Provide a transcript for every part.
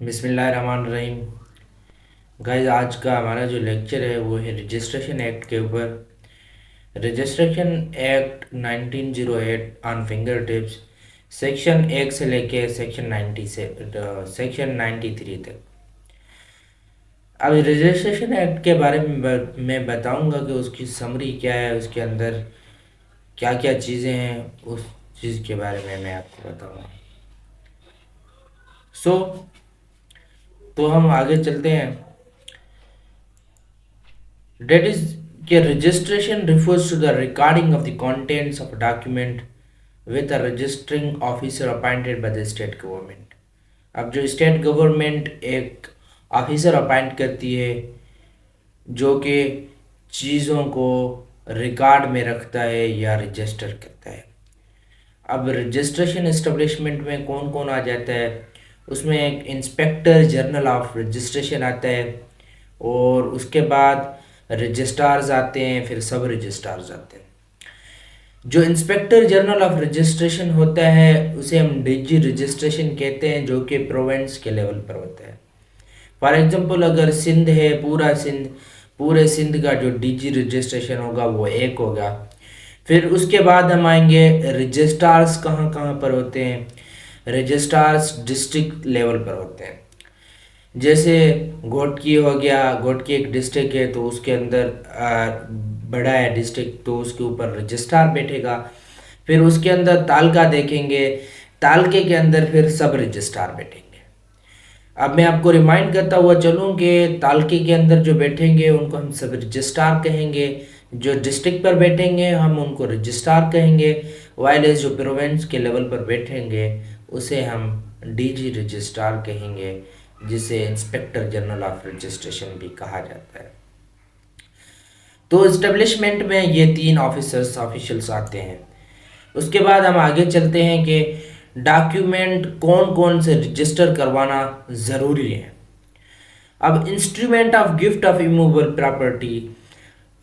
बिस्मिल्लाहिर्रहमानिर्रहीम। गाइस, आज का हमारा जो लेक्चर है वो है रजिस्ट्रेशन एक्ट के ऊपर। Registration act 1908 on finger tips, section 1 से लेके सेक्शन 90 से सेक्शन 93 तक। अब रजिस्ट्रेशन एक्ट के बारे में मैं बताऊंगा कि उसकी समरी क्या है, उसके अंदर क्या क्या चीज़ें हैं, उस चीज़ के बारे में मैं आपको बताऊंगा। सो तो हम आगे चलते हैं। That is कि registration refers to the recording of the contents of a document with a registering officer appointed by the state government। अब जो स्टेट गवर्नमेंट एक ऑफिसर अपॉइंट करती है जो कि चीज़ों को रिकॉर्ड में रखता है या रजिस्टर करता है। अब रजिस्ट्रेशन एस्टेब्लिशमेंट में कौन कौन आ जाता है, उसमें एक इंस्पेक्टर जनरल ऑफ रजिस्ट्रेशन आता है और उसके बाद रजिस्ट्रार्स आते हैं, फिर सब रजिस्ट्रार्स आते हैं। जो इंस्पेक्टर जनरल ऑफ रजिस्ट्रेशन होता है उसे हम डीजी रजिस्ट्रेशन कहते हैं, जो कि प्रोविंस के लेवल पर होता है। फॉर एग्जांपल अगर सिंध है, पूरे सिंध का जो डीजी रजिस्ट्रेशन होगा वो एक होगा। फिर उसके बाद हम आएंगे रजिस्ट्रार्स कहाँ कहाँ पर होते हैं। रजिस्ट्रार्स डिस्ट्रिक्ट लेवल पर होते हैं। जैसे घोटकी हो गया, घोटकी एक डिस्ट्रिक्ट है तो उसके अंदर बड़ा है डिस्ट्रिक्ट, तो उसके ऊपर रजिस्ट्रार बैठेगा। फिर उसके अंदर तालका देखेंगे, तालके के अंदर फिर सब रजिस्ट्रार बैठेंगे। अब मैं आपको रिमाइंड करता हुआ चलूँ कि तालके के अंदर जो बैठेंगे उनको हम सब रजिस्ट्रार कहेंगे, जो डिस्ट्रिक्ट पर बैठेंगे हम उनको रजिस्ट्रार कहेंगे, वाइल जो प्रोविंस के लेवल पर बैठेंगे उसे हम डीजी रजिस्ट्रार कहेंगे, जिसे इंस्पेक्टर जनरल ऑफ रजिस्ट्रेशन भी कहा जाता है। तो एस्टेब्लिशमेंट में ये तीन ऑफिशियल्स आते हैं। उसके बाद हम आगे चलते हैं कि डॉक्यूमेंट कौन कौन से रजिस्टर करवाना ज़रूरी है। अब instrument of gift of immovable property,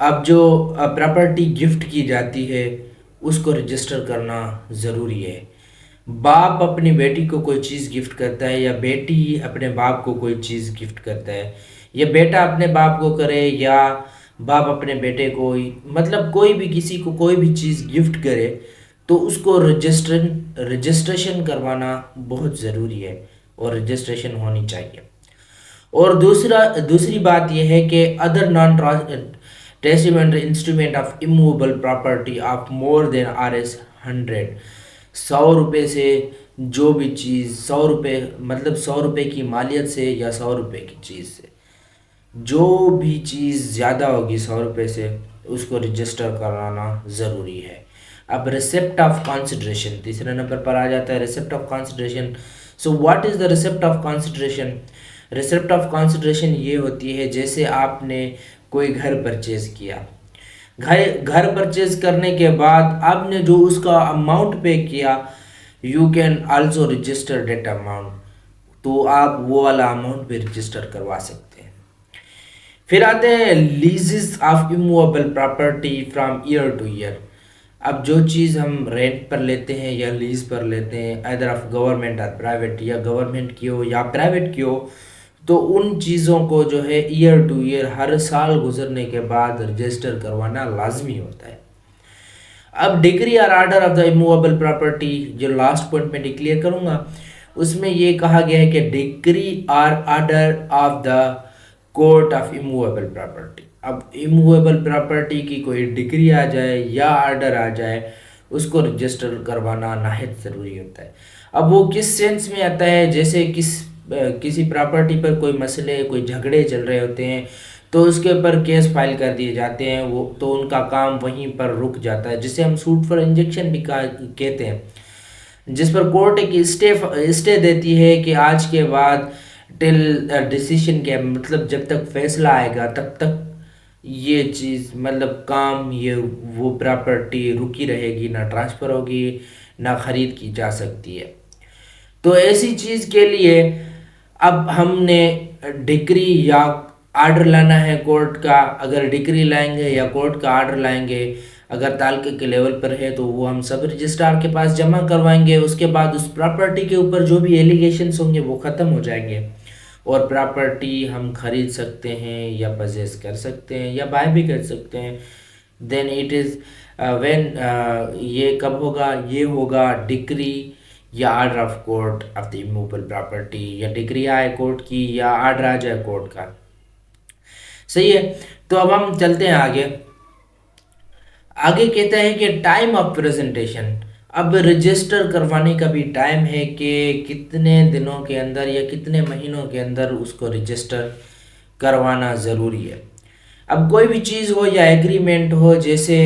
अब जो प्रॉपर्टी गिफ्ट की जाती है उसको रजिस्टर करना ज़रूरी है। बाप अपनी बेटी को कोई चीज़ गिफ्ट करता है या बेटी अपने बाप को कोई चीज़ गिफ्ट करता है, या बेटा अपने बाप को करे या बाप अपने बेटे को, मतलब कोई भी किसी को कोई भी चीज़ गिफ्ट करे तो उसको रजिस्ट्रेशन करवाना बहुत ज़रूरी है और रजिस्ट्रेशन होनी चाहिए। और दूसरी बात यह है कि other non testamentary instrument of immovable property of more than RS 100, 100 रुपये से जो भी चीज़ 100 रुपये मतलब 100 रुपये की मालियत से या 100 रुपये की चीज़ से जो भी चीज़ ज़्यादा होगी 100 रुपये से उसको रजिस्टर कराना ज़रूरी है। अब रिसिप्ट ऑफ कंसिडरेशन तीसरे नंबर पर आ जाता है, receipt of consideration. So what is the receipt of consideration? Receipt of consideration ये होती है जैसे आपने कोई घर परचेज़ किया, घर परचेज करने के बाद आपने जो उसका अमाउंट पे किया, you can also register debt amount, तो आप वो वाला अमाउंट भी रजिस्टर करवा सकते हैं। फिर आते हैं लीजेस of immovable property from year two year. अब जो चीज़ हम रेंट पर लेते हैं या लीज पर लेते हैं, आइदर ऑफ गवर्नमेंट और प्राइवेट, या गवर्नमेंट की हो या प्राइवेट की हो, तो उन चीज़ों को जो है ईयर टू ईयर हर साल गुजरने के बाद रजिस्टर करवाना लाजमी होता है। अब डिक्री और order of the immovable property, जो लास्ट पॉइंट में डिक्लेयर करूंगा, उसमें ये कहा गया है कि डिक्री और order of the court of immovable property. अब इमूवेबल प्रॉपर्टी की कोई डिक्री आ जाए या आर्डर आ जाए उसको रजिस्टर करवाना नाहित ज़रूरी होता है। अब वो किस सेंस में आता है, जैसे किसी प्रॉपर्टी पर कोई मसले, कोई झगड़े चल रहे होते हैं तो उसके ऊपर केस फाइल कर दिए जाते हैं, वो तो उनका काम वहीं पर रुक जाता है, जिसे हम सूट फॉर इंजेक्शन भी कहते हैं, जिस पर कोर्ट एक स्टे देती है कि आज के बाद टिल डिसीजन के, मतलब जब तक फैसला आएगा तब तक ये चीज़ मतलब काम, ये वो प्रॉपर्टी रुकी रहेगी, ना ट्रांसफ़र होगी ना ख़रीद की जा सकती है। तो ऐसी चीज़ के लिए अब हमने डिक्री या आर्डर लाना है कोर्ट का। अगर डिक्री लाएंगे या कोर्ट का आर्डर लाएंगे, अगर तालके के लेवल पर है तो वो हम सब रजिस्ट्रार के पास जमा करवाएंगे। उसके बाद उस प्रॉपर्टी के ऊपर जो भी एलिगेशंस होंगे वो ख़त्म हो जाएंगे और प्रॉपर्टी हम खरीद सकते हैं या पजेस कर सकते हैं या बाय भी कर सकते हैं। देन इट इज़ व्हेन ये कब होगा, ये होगा डिक्री या order of court of the immovable property, या डिक्री आए कोर्ट की या आर्डर आ जाए कोर्ट का। सही है। तो अब हम चलते हैं आगे। आगे कहता है कि टाइम ऑफ प्रेजेंटेशन। अब रजिस्टर करवाने का भी टाइम है कि कितने दिनों के अंदर या कितने महीनों के अंदर उसको रजिस्टर करवाना ज़रूरी है। अब कोई भी चीज़ हो या एग्रीमेंट हो, जैसे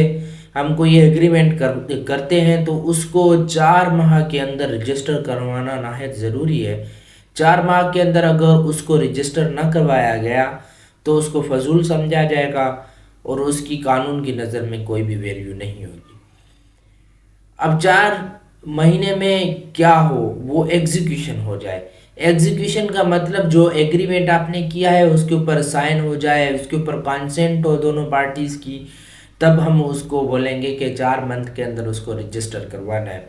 हम कोई एग्रीमेंट करते हैं तो उसको 4 माह के अंदर रजिस्टर करवाना नाहयत ज़रूरी है। 4 माह के अंदर अगर उसको रजिस्टर ना करवाया गया तो उसको फजूल समझा जाएगा और उसकी कानून की नज़र में कोई भी वैल्यू नहीं होगी। अब 4 महीने में क्या हो, वो एग्जीक्यूशन हो जाए। एग्जीक्यूशन का मतलब जो एग्रीमेंट आपने किया है उसके ऊपर साइन हो जाए, उसके ऊपर कंसेंट हो दोनों पार्टीज़ की, तब हम उसको बोलेंगे कि 4 मंथ के अंदर उसको रजिस्टर करवाना है।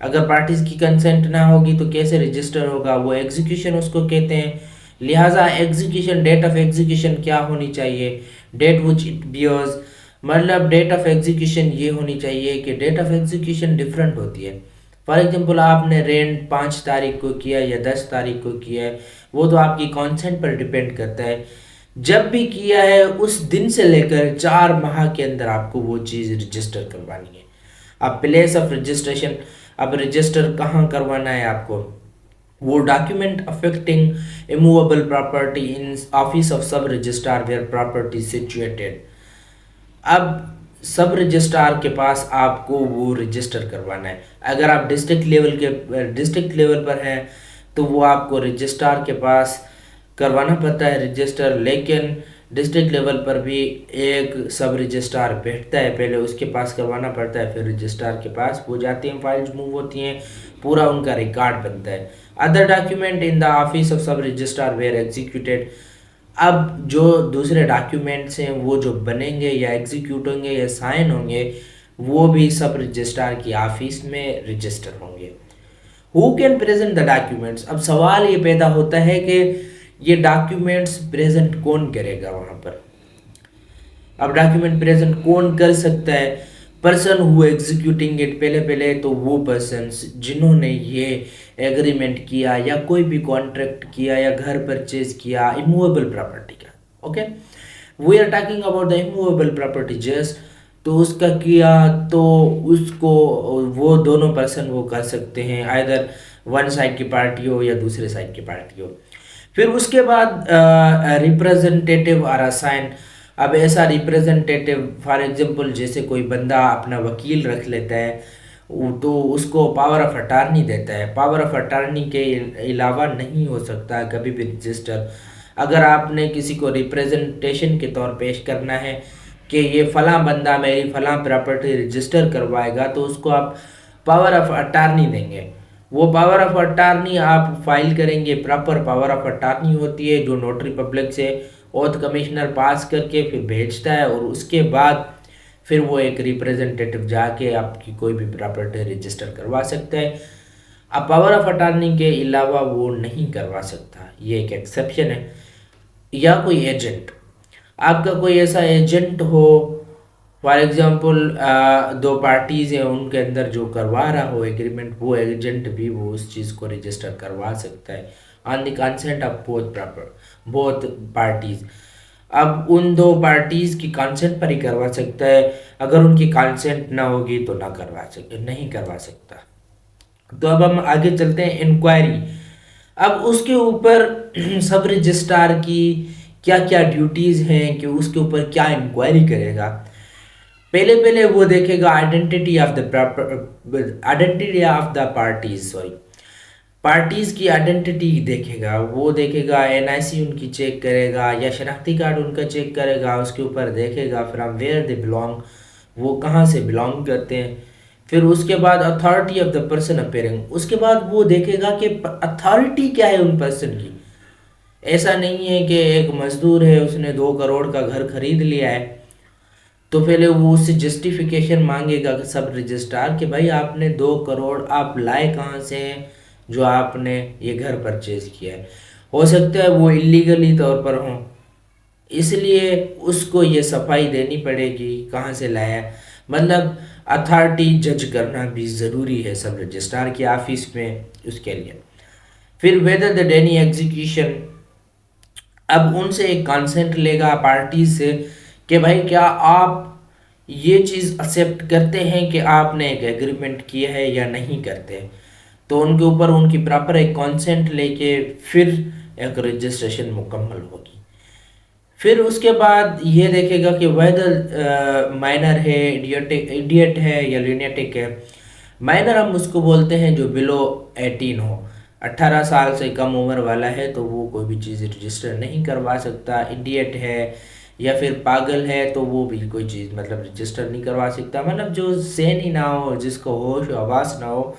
अगर पार्टीज़ की कंसेंट ना होगी तो कैसे रजिस्टर होगा, वो एग्जीक्यूशन उसको कहते हैं। लिहाजा एग्जीक्यूशन, डेट ऑफ एग्जीक्यूशन क्या होनी चाहिए, डेट विच इट बियर्स, मतलब डेट ऑफ एग्जीक्यूशन ये होनी चाहिए कि डेट ऑफ एग्जीक्यूशन डिफरेंट होती है। फॉर एग्जांपल आपने रेंट 5 तारीख को किया या 10 तारीख को किया है, वो तो आपकी कॉन्सेंट पर डिपेंड करता है। जब भी किया है उस दिन से लेकर 4 माह के अंदर आपको वो चीज़ रजिस्टर करवानी है। अब प्लेस ऑफ रजिस्ट्रेशन, अब रजिस्टर कहाँ करवाना है आपको, वो document affecting immovable property in office of सब रजिस्ट्रार वेयर प्रॉपर्टी सिचुएटेड। अब सब रजिस्ट्रार के पास आपको वो रजिस्टर करवाना है। अगर आप डिस्ट्रिक्ट लेवल पर हैं तो वो आपको रजिस्ट्रार के पास करवाना पड़ता है रजिस्टर, लेकिन डिस्ट्रिक्ट लेवल पर भी एक सब रजिस्ट्रार बैठता है, पहले उसके पास करवाना पड़ता है, फिर रजिस्ट्रार के पास वो जाती हैं, फाइल्स मूव होती हैं, पूरा उनका रिकॉर्ड बनता है। Other document in the office of सब रजिस्ट्रार वेयर एग्जीक्यूटेड। अब जो दूसरे डॉक्यूमेंट्स हैं वो जो बनेंगे या एग्जीक्यूट होंगे या साइन होंगे वो भी सब रजिस्ट्रार की ऑफिस में रजिस्टर होंगे। Who can present the documents. अब सवाल ये पैदा होता है कि ये डॉक्यूमेंट्स प्रेजेंट कौन करेगा वहाँ पर। अब डॉक्यूमेंट प्रेजेंट कौन कर सकता है, पर्सन हु एग्जीक्यूटिंग इट, पहले तो वो पर्सन्स जिन्होंने ये एग्रीमेंट किया या कोई भी कॉन्ट्रैक्ट किया या घर परचेज किया इमूवेबल प्रॉपर्टी का। Okay, we are talking about the immovable property just, तो उसका किया तो उसको वो दोनों पर्सन वो कर सकते हैं, आइदर वन साइड की पार्टी हो या दूसरे साइड की पार्टी हो। फिर उसके बाद रिप्रेजेंटेटिव और असाइन। अब ऐसा रिप्रेजेंटेटिव, फॉर एग्जांपल जैसे कोई बंदा अपना वकील रख लेता है तो उसको पावर ऑफ अटार्नी देता है। पावर ऑफ अटार्नी के अलावा नहीं हो सकता कभी भी रजिस्टर। अगर आपने किसी को रिप्रेजेंटेशन के तौर पेश करना है कि ये फलां बंदा मेरी फलां प्रॉपर्टी रजिस्टर करवाएगा, तो उसको आप पावर ऑफ अटार्नी देंगे। वो पावर ऑफ अटार्नी आप फाइल करेंगे, प्रॉपर पावर ऑफ अटार्नी होती है जो नोटरी पब्लिक से ऑथ कमिश्नर पास करके फिर भेजता है, और उसके बाद फिर वो एक रिप्रेजेंटेटिव जाके आपकी कोई भी प्रॉपर्टी रजिस्टर करवा सकता है। अब पावर ऑफ अटार्नी के अलावा वो नहीं करवा सकता, ये एक एक्सेप्शन है। या कोई एजेंट, आपका कोई ऐसा एजेंट हो, फॉर एग्जांपल 2 पार्टीज़ हैं उनके अंदर जो करवा रहा हो एग्रीमेंट, वो एजेंट भी वो उस चीज़ को रजिस्टर करवा सकता है on the consent of both parties. अब उन 2 पार्टीज़ की कंसेंट पर ही करवा सकता है, अगर उनकी कंसेंट ना होगी तो नहीं करवा सकता। तो अब हम आगे चलते हैं इंक्वायरी। अब उसके ऊपर सब रजिस्ट्रार की क्या क्या ड्यूटीज़ हैं कि उसके ऊपर क्या इंक्वायरी करेगा। पहले वो देखेगा आइडेंटिटी ऑफ द पार्टीज़ की आइडेंटिटी देखेगा। वो देखेगा एनआईसी उनकी चेक करेगा या शनाख्ती कार्ड उनका चेक करेगा, उसके ऊपर देखेगा फ्रॉम वेयर दे बिलोंग, वो कहाँ से बिलोंग करते हैं। फिर उसके बाद authority of the person appearing, उसके बाद वो देखेगा कि अथॉरिटी क्या है उन पर्सन की। ऐसा नहीं है कि एक मजदूर है उसने 2 करोड़ का घर खरीद लिया है तो पहले वो उससे जस्टिफिकेशन मांगेगा सब रजिस्ट्रार कि भाई आपने 2 करोड़ आप लाए कहाँ से हैं जो आपने ये घर परचेज किया है। हो सकता है वो इलीगली तौर पर हों, इसलिए उसको ये सफाई देनी पड़ेगी कहाँ से लाया। मतलब अथॉरिटी जज करना भी ज़रूरी है सब रजिस्ट्रार की ऑफिस में उसके लिए। फिर वेदर द डेनी एग्जीक्यूशन, अब उनसे एक कंसेंट लेगा पार्टी से कि भाई क्या आप ये चीज़ एक्सेप्ट करते हैं कि आपने एक एग्रीमेंट किया है या नहीं करते। तो उनके ऊपर उनकी प्रॉपर एक कंसेंट लेके फिर एक रजिस्ट्रेशन मुकम्मल होगी। फिर उसके बाद ये देखेगा कि वेदर माइनर है, इडियट है या ल्यूनेटिक है। माइनर हम उसको बोलते हैं जो बिलो 18 हो, 18 साल से कम उम्र वाला है तो वो कोई भी चीज़ रजिस्टर नहीं करवा सकता। इडियट है या फिर पागल है तो वो भी कोई चीज़ मतलब रजिस्टर नहीं करवा सकता। मतलब जो सेन ही ना हो, जिसको होश आवास ना हो,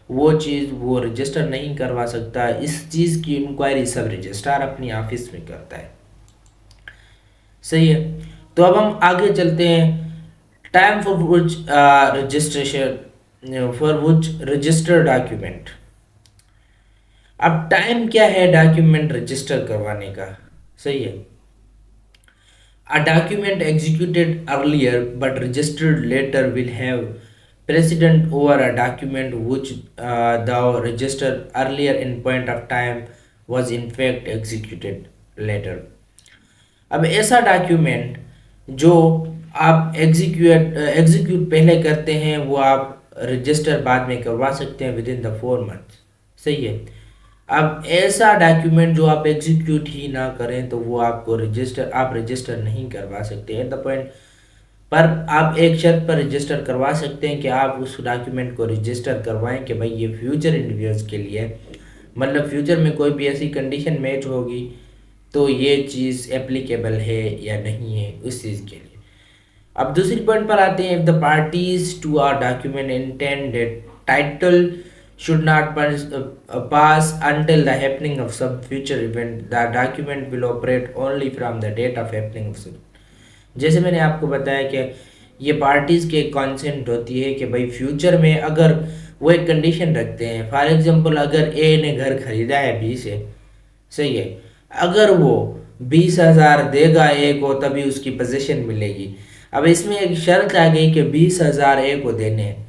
वो चीज़ वो रजिस्टर नहीं करवा सकता। इस चीज़ की इंक्वायरी सब रजिस्ट्रार अपनी ऑफिस में करता है। सही है। तो अब हम आगे चलते हैं। Time for which registration for which register document. अब टाइम क्या है डॉक्यूमेंट रजिस्टर करवाने का। सही है। A document executed earlier but registered later will have precedent over a document which the registered earlier in point of time was in fact executed later. अब ऐसा document जो आप एग्जीक्यूट पहले करते हैं वो आप रजिस्टर बाद में करवा सकते हैं विद इन द 4 मंथ। सही है। अब ऐसा डॉक्यूमेंट जो आप एग्जीक्यूट ही ना करें तो वो आपको आप रजिस्टर नहीं करवा सकते एट द पॉइंट। पर आप एक शर्त पर रजिस्टर करवा सकते हैं कि आप उस डॉक्यूमेंट को रजिस्टर करवाएं कि भाई ये फ्यूचर इंडिविजुअल्स के लिए, मतलब फ्यूचर में कोई भी ऐसी कंडीशन मैच होगी तो ये चीज़ एप्लीकेबल है या नहीं है उस चीज़ के लिए। अब दूसरी पॉइंट पर आते हैं। If the parties to are document intended title should not pass until the happening of some future event, the document will operate only from the date of happening of some। जैसे मैंने आपको बताया कि ये parties के consent होती है कि भाई फ्यूचर में अगर वो एक कंडीशन रखते हैं, फॉर एग्जांपल अगर ए ने घर खरीदा है बी से, सही है, अगर वो 20,000 देगा ए को तभी उसकी पोजीशन मिलेगी। अब इसमें एक शर्त आ गई कि 20,000 ए को देने हैं।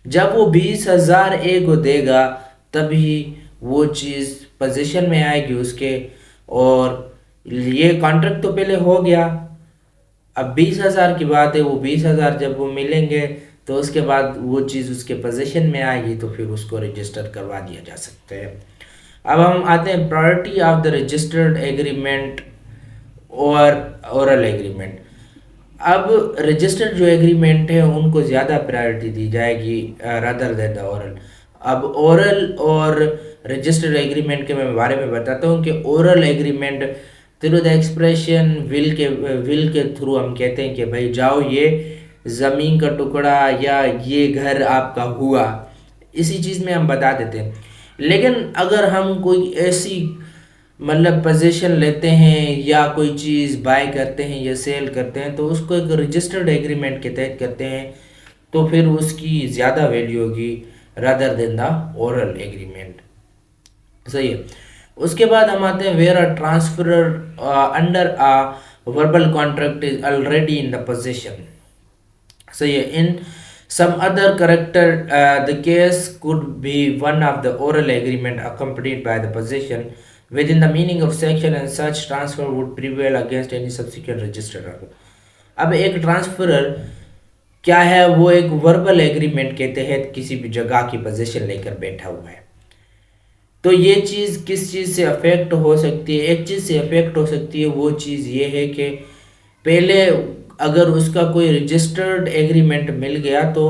जब वो 20,000 ए को देगा तभी वो चीज़ पोजीशन में आएगी उसके, और ये कॉन्ट्रैक्ट तो पहले हो गया। अब 20,000 की बात है, वो 20,000 जब वो मिलेंगे तो उसके बाद वो चीज़ उसके पोजीशन में आएगी तो फिर उसको रजिस्टर करवा दिया जा सकता है। अब हम आते हैं priority of the registered agreement और ओरल एग्रीमेंट। अब रजिस्टर्ड जो एग्रीमेंट है उनको ज़्यादा प्रायोरिटी दी जाएगी रादर देन द ओरल। अब ओरल और रजिस्टर्ड एग्रीमेंट के मैं बारे में बताता हूँ कि oral agreement through the expression will के थ्रू हम कहते हैं कि भाई जाओ ये ज़मीन का टुकड़ा या ये घर आपका हुआ, इसी चीज़ में हम बता देते हैं। लेकिन अगर हम कोई ऐसी मतलब पोजीशन लेते हैं या कोई चीज़ बाय करते हैं या सेल करते हैं तो उसको एक रजिस्टर्ड एग्रीमेंट के तहत करते हैं तो फिर उसकी ज़्यादा वैल्यू होगी rather than the oral agreement. सही है। उसके बाद हम आते हैं where a transferor under a verbal contract is already in the position. सही है। इन some other character the case could be one of the oral agreement accompanied by the possession within the meaning of section and such transfer would prevail against any subsequent registered order। अब एक transferor क्या है, वो एक verbal agreement के तहत किसी भी जगह की पोजीशन लेकर बैठा हुआ है। तो ये चीज़ किस चीज़ से अफेक्ट हो सकती है, एक चीज़ से अफेक्ट हो सकती है, वो चीज़ ये है कि पहले अगर उसका कोई रजिस्टर्ड एग्रीमेंट मिल गया तो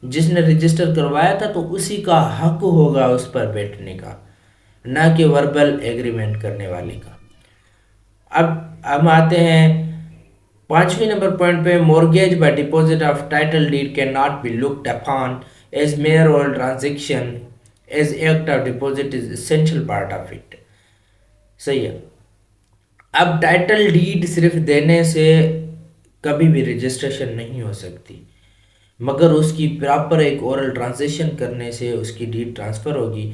जिसने रजिस्टर करवाया था तो उसी का हक होगा उस पर बैठने का, ना कि वर्बल एग्रीमेंट करने वाले का। अब हम आते हैं 5वीं नंबर पॉइंट पे। Mortgage by deposit of title deed can not be looked upon as mere oral transaction as act of deposit is essential part of it. सही है। अब टाइटल डीड सिर्फ देने से कभी भी रजिस्ट्रेशन नहीं हो सकती, मगर उसकी प्रॉपर एक ओरल ट्रांजेक्शन करने से उसकी डीड ट्रांसफ़र होगी।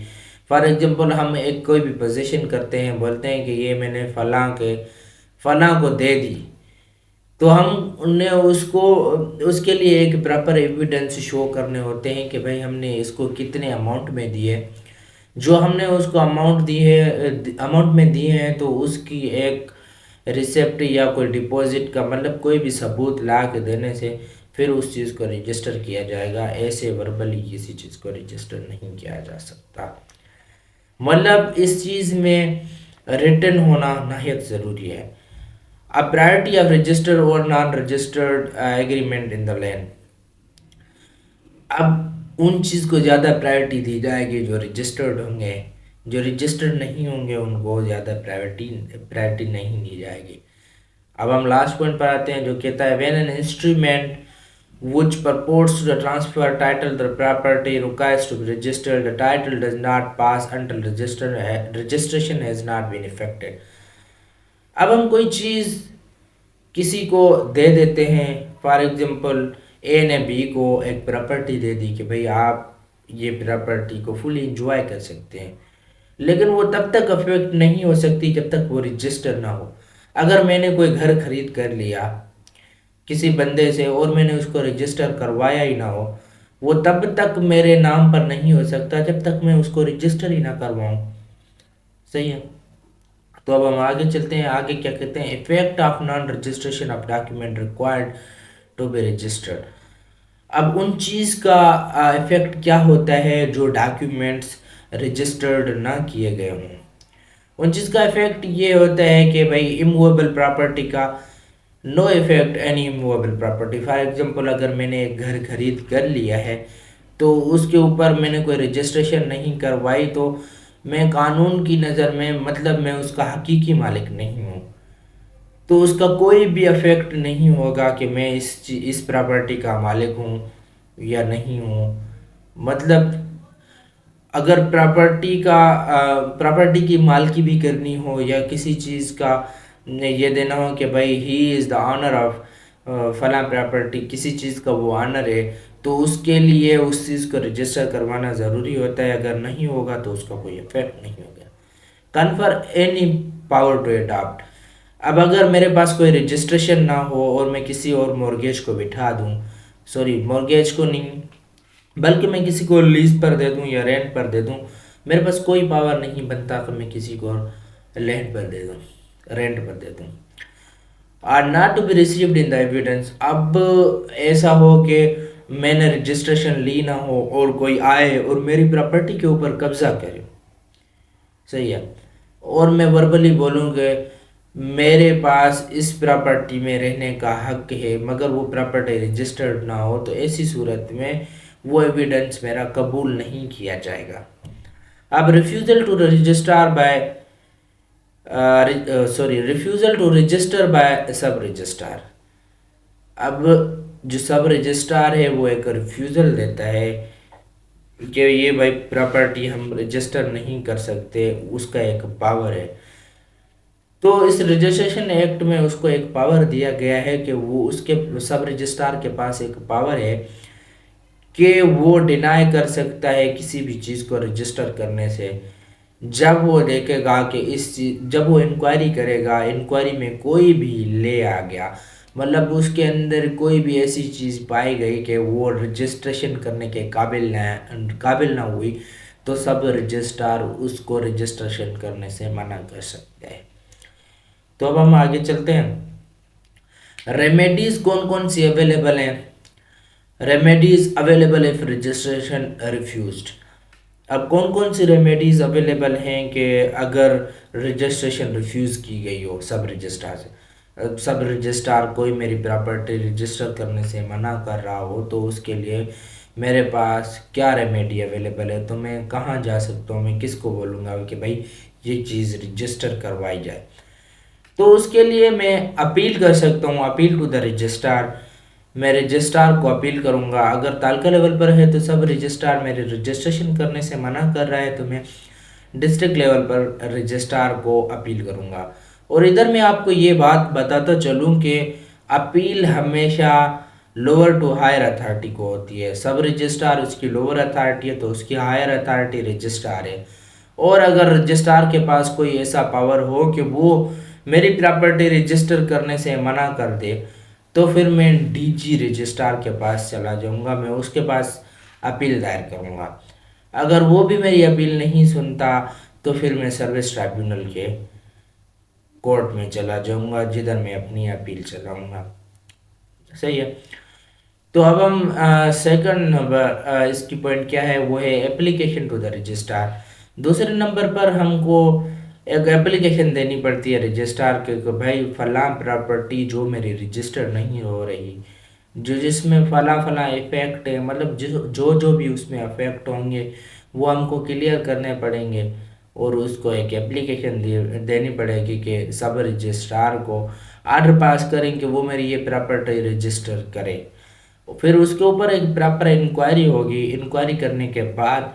फॉर एग्जांपल हम एक कोई भी पोजीशन करते हैं, बोलते हैं कि ये मैंने फलां को दे दी, तो हम उन्हें उसको उसके लिए एक प्रॉपर एविडेंस शो करने होते हैं कि भाई हमने इसको कितने अमाउंट में दिए। जो हमने उसको अमाउंट में दिए हैं तो उसकी एक रिसिप्ट या कोई डिपॉजिट का मतलब कोई भी सबूत ला के देने से फिर उस चीज़ को रजिस्टर किया जाएगा। ऐसे वर्बली किसी चीज़ को रजिस्टर नहीं किया जा सकता। मतलब इस चीज़ में रिटन होना नहायत ज़रूरी है। अ प्रायोरिटी ऑफ रजिस्टर और non registered agreement in the land. अब उन चीज़ को ज़्यादा प्रायोरिटी दी जाएगी जो रजिस्टर्ड होंगे, जो रजिस्टर्ड नहीं होंगे उनको ज़्यादा प्रायोरिटी नहीं दी जाएगी। अब हम लास्ट पॉइंट पर आते हैं जो कहता है when an instrument which purports to transfer title to the property requires to be registered, the title does not pass until registration has not been effected। अब हम कोई चीज़ किसी को दे देते हैं, फॉर एग्जांपल ए ने बी को एक प्रॉपर्टी दे दी कि भाई आप ये प्रॉपर्टी को फुली इंजॉय कर सकते हैं, लेकिन वो तब तक अफेक्ट नहीं हो सकती जब तक वो रजिस्टर ना हो। अगर मैंने कोई घर खरीद कर लिया किसी बंदे से और मैंने उसको रजिस्टर करवाया ही ना हो, वो तब तक मेरे नाम पर नहीं हो सकता जब तक मैं उसको रजिस्टर ही ना करवाऊँ। सही है। तो अब हम आगे चलते हैं। आगे क्या कहते हैं, effect of non registration of document required to be registered. अब उन चीज़ का इफेक्ट क्या होता है जो डॉक्यूमेंट्स रजिस्टर्ड ना किए गए हों। उन चीज़ का इफेक्ट ये होता है कि भाई इमूवेबल प्रॉपर्टी का no effect any immovable property. For example अगर मैंने एक घर खरीद कर लिया है तो उसके ऊपर मैंने कोई रजिस्ट्रेशन नहीं करवाई तो मैं कानून की नज़र में मतलब मैं उसका हकीकी मालिक नहीं हूँ, तो उसका कोई भी इफेक्ट नहीं होगा कि मैं इस प्रॉपर्टी का मालिक हूँ या नहीं हूँ। मतलब अगर प्रॉपर्टी की मालकी भी करनी हो या किसी चीज़ का ये देना हो कि भाई he is the owner of फला प्रॉपर्टी, किसी चीज़ का वो ऑनर है, तो उसके लिए उस चीज़ को रजिस्टर करवाना ज़रूरी होता है। अगर नहीं होगा तो उसका कोई इफेक्ट नहीं होगा। Confer any power to adopt. अब अगर मेरे पास कोई रजिस्ट्रेशन ना हो और मैं किसी और मॉर्गेज को बिठा दूँ, सॉरी मॉर्गेज को नहीं बल्कि मैं किसी को लीज पर दे दूं या रेंट पर दे दूं, मेरे पास कोई पावर नहीं बनता कि मैं किसी को लैंड पर दे दूं, रेंट पर दे दूं। Are not to be received in the evidence. अब ऐसा हो कि मैंने रजिस्ट्रेशन ली ना हो और कोई आए और मेरी प्रॉपर्टी के ऊपर कब्जा करे, सही है, और मैं वर्बली बोलूँ कि मेरे पास इस प्रॉपर्टी में रहने का हक है मगर वो प्रॉपर्टी रजिस्टर्ड ना हो, तो ऐसी सूरत में वो एविडेंस मेरा कबूल नहीं किया जाएगा। अब refusal to register by refusal to register by sub registrar. अब जो सब रजिस्ट्रार है वो एक रिफ्यूज़ल देता है कि ये भाई प्रॉपर्टी हम रजिस्टर नहीं कर सकते, उसका एक पावर है। तो इस रजिस्ट्रेशन एक्ट में उसको एक पावर दिया गया है कि वो उसके सब रजिस्ट्रार के पास एक पावर है कि वो डिनाई कर सकता है किसी भी चीज़ को रजिस्टर करने से जब वो देखेगा कि जब वो इंक्वायरी करेगा, इंक्वायरी में कोई भी ले आ गया, मतलब उसके अंदर कोई भी ऐसी चीज़ पाई गई कि वो रजिस्ट्रेशन करने के काबिल ना हुई, तो सब रजिस्ट्रार उसको रजिस्ट्रेशन करने से मना कर सकते हैं। तो अब हम आगे चलते हैं। रेमेडीज़ कौन कौन सी अवेलेबल हैं। Remedies available if registration refused. अब कौन कौन सी रेमेडीज अवेलेबल हैं कि अगर रजिस्ट्रेशन रिफ्यूज़ की गई हो सब रजिस्ट्रार से। सब रजिस्ट्रार कोई मेरी प्रॉपर्टी रजिस्टर करने से मना कर रहा हो तो उसके लिए मेरे पास क्या रेमेडी अवेलेबल है, तो मैं कहाँ जा सकता हूँ, मैं किसको बोलूँगा कि भाई ये चीज़ रजिस्टर करवाई जाए। तो उसके लिए मैं अपील कर सकता हूँ, अपील टू द रजिस्ट्रार। मैं रजिस्ट्रार को अपील करूंगा। अगर तालका लेवल पर है तो सब रजिस्ट्रार मेरे रजिस्ट्रेशन करने से मना कर रहा है तो मैं डिस्ट्रिक्ट लेवल पर रजिस्ट्रार को अपील करूंगा। और इधर मैं आपको ये बात बताता चलूँ कि अपील हमेशा लोअर टू हायर अथॉरिटी को होती है। सब रजिस्ट्रार उसकी लोअर अथॉरिटी है तो उसकी हायर अथॉरिटी रजिस्ट्रार है। और अगर रजिस्ट्रार के पास कोई ऐसा पावर हो कि वो मेरी प्रॉपर्टी रजिस्टर करने से मना कर दे, तो फिर मैं डीजी रजिस्ट्रार के पास चला जाऊंगा, मैं उसके पास अपील दायर करूंगा। अगर वो भी मेरी अपील नहीं सुनता तो फिर मैं सर्विस ट्राइब्यूनल के कोर्ट में चला जाऊंगा, जिधर मैं अपनी अपील चलाऊंगा। सही है। तो अब हम सेकंड नंबर इसकी पॉइंट क्या है, वो है एप्लीकेशन टू द रजिस्ट्रार। दूसरे नंबर पर हमको एक एप्लीकेशन देनी पड़ती है रजिस्ट्रार के कि भाई फलां प्रॉपर्टी जो मेरी रजिस्टर नहीं हो रही, जो जिसमें फला फला इफेक्ट है, मतलब जो जो भी उसमें इफेक्ट होंगे वो हमको क्लियर करने पड़ेंगे, और उसको एक एप्लीकेशन देनी पड़ेगी कि सब रजिस्ट्रार को आर्डर पास करें कि वो मेरी ये प्रॉपर्टी रजिस्टर करे। फिर उसके ऊपर एक प्रॉपर इंक्वायरी होगी, इंक्वायरी करने के बाद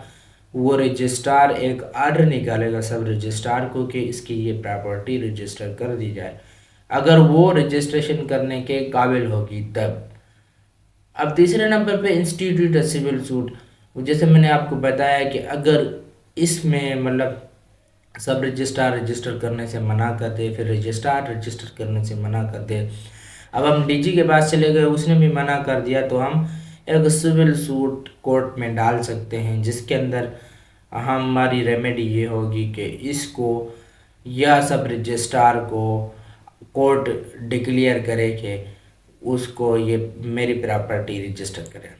वो रजिस्ट्रार एक आर्डर निकालेगा सब रजिस्ट्रार को कि इसकी ये प्रॉपर्टी रजिस्टर कर दी जाए, अगर वो रजिस्ट्रेशन करने के काबिल होगी तब। अब तीसरे नंबर पे इंस्टीट्यूट सिविल सूट, जैसे मैंने आपको बताया कि अगर इसमें मतलब सब रजिस्ट्रार रजिस्टर करने से मना कर दे, फिर रजिस्ट्रार रजिस्टर करने से मना कर दे, अब हम डीजी के पास चले गए, उसने भी मना कर दिया, तो हम एक सिविल सूट कोर्ट में डाल सकते हैं, जिसके अंदर हमारी रेमेडी ये होगी कि इसको या सब रजिस्ट्रार को कोर्ट डिक्लेयर करे कि उसको ये मेरी प्रॉपर्टी रजिस्टर करे।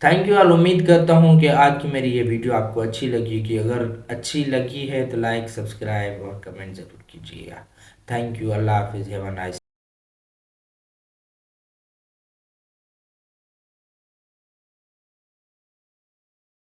Thank you all. उम्मीद करता हूँ कि आज की मेरी ये वीडियो आपको अच्छी लगी, कि अगर अच्छी लगी है तो लाइक, सब्सक्राइब और कमेंट ज़रूर कीजिएगा। Thank you. अल्लाह हाफिज़। Have a nice